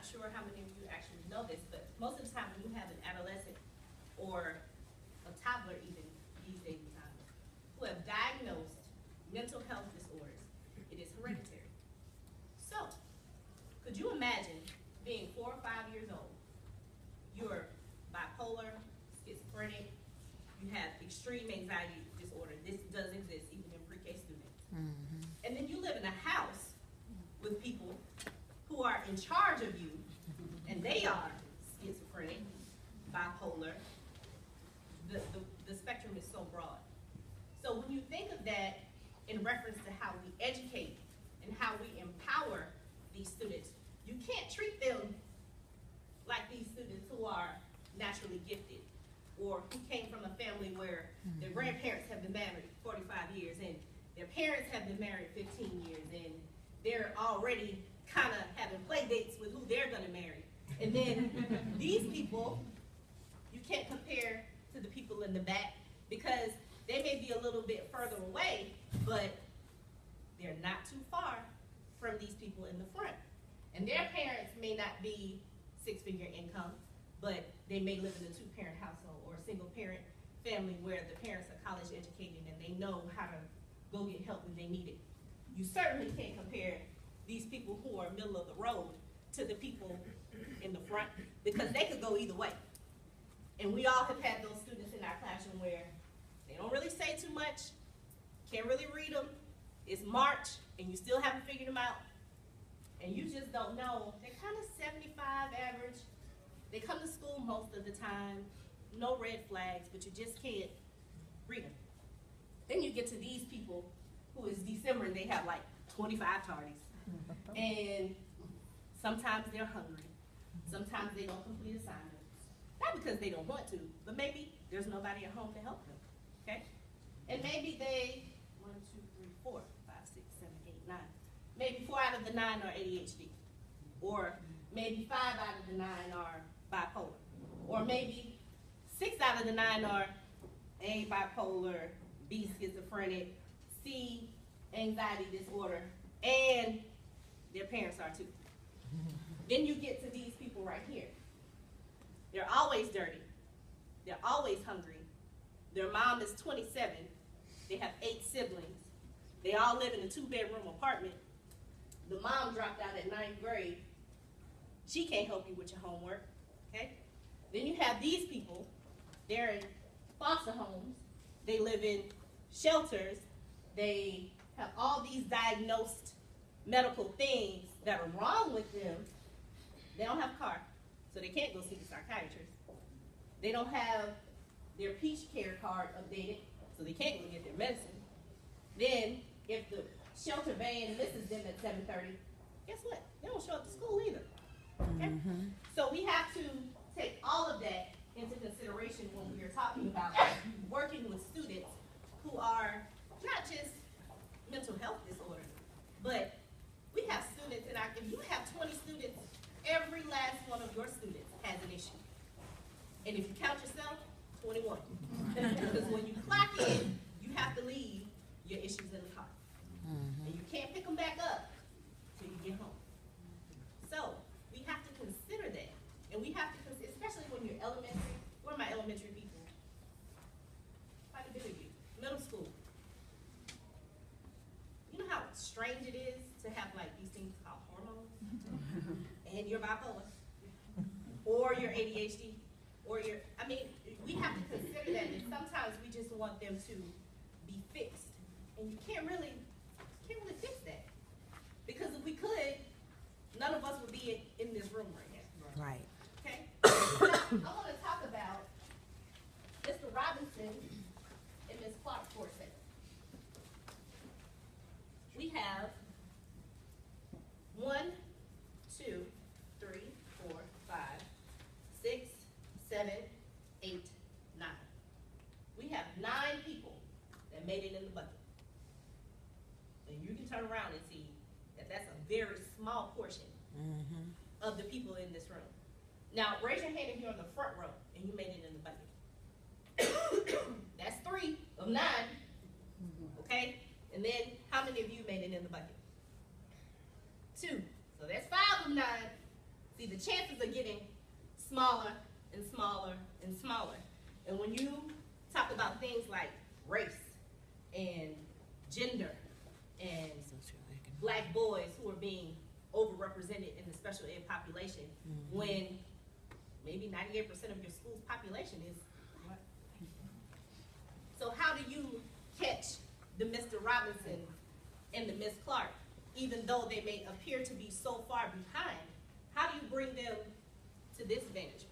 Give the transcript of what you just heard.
not sure how many of you actually know this, but most of the time when you have an adolescent or a toddler even these days and times who have diagnosed mental health disorders, it is hereditary. So, could you imagine being 4 or 5 years old, you're bipolar, schizophrenic, you have extreme anxiety disorder. This does exist even in pre-K students. Mm-hmm. And then you live in a house with people who are in charge of you, and they are schizophrenic, bipolar. The spectrum is so broad. So when you think of that in reference to how we educate and how we empower these students, you can't treat them like these students who are naturally gifted or who came from a family where their grandparents have been married 45 years and their parents have been married 15 years and they're already kind of having play dates with who they're going to marry. And then these people, you can't compare to the people in the back because they may be a little bit further away, but they're not too far from these people in the front. And their parents may not be six-figure income, but they may live in a two-parent household or a single-parent family where the parents are college educated and they know how to go get help when they need it. You certainly can't compare these people who are middle of the road to the people in the front because they could go either way. And we all have had those students in our classroom where they don't really say too much, can't really read them, it's March and you still haven't figured them out, and you just don't know. They're kind of 75 average. They come to school most of the time, no red flags, but you just can't read them. Then you get to these people who is December and they have like 25 tardies. And sometimes they're hungry. Sometimes they don't complete assignments. Not because they don't want to, but maybe there's nobody at home to help them, okay? And maybe they, 1, 2, 3, 4, 5, 6, 7, 8, 9. Maybe 4 out of the 9 are ADHD. Or maybe 5 out of the 9 are bipolar. Or maybe 6 out of the 9 are A, bipolar, B, schizophrenic, C, anxiety disorder, and their parents are too. Then you get to these people right here. They're always dirty. They're always hungry. Their mom is 27. They have 8 siblings. They all live in a 2-bedroom apartment. The mom dropped out at 9th grade. She can't help you with your homework, okay? Then you have these people. They're in foster homes. They live in shelters. They have all these diagnosed medical things that are wrong with them. They don't have a car, so they can't go see the psychiatrist. They don't have their Peach Care card updated, so they can't go get their medicine. Then, if the shelter van misses them at 7:30, guess what? They don't show up to school either. Okay? So we have to take all of that into consideration when we are talking about working with students who are not just mental health disorders, but we have students, and if you have 20 students, every last one of your students has an issue. And if you count yourself, 21. Because when you clock in, you have to leave your issues in the car. And you can't pick them back up till you get home. So we have to consider that. And we have to consider, especially when you're elementary. Where are my elementary people? Quite a bit of you. Middle school. You know how strange it is to have like these things called hormones? And you're bipolar. Or you're ADHD. Or you're, I mean, we have to consider that, and sometimes we just want them to be fixed. And you can't really fix that. Because if we could, none of us would be in this room right now. Right. Okay? Now, I want to talk about Mr. Robinson and Ms. Clark for a second. We have 1, 2, 3, 4, 5, 6, 7, 8, 9. We have 9 people that made it in the bucket. And you can turn around and see that that's a very small portion of the people in this room. Now, raise your hand if you're on the front row and you made it in the bucket. That's 3 of 9. Okay? And then, how many of you made it in the bucket? 2. So that's 5 of 9. See, the chances are getting smaller and smaller and smaller. And when you talk about things like race and gender and black boys who are being overrepresented in the special ed population, when maybe 98% of your school's population is white. So how do you catch the Mr. Robinson and the Miss Clark, even though they may appear to be so far behind? How do you bring them to this vantage point?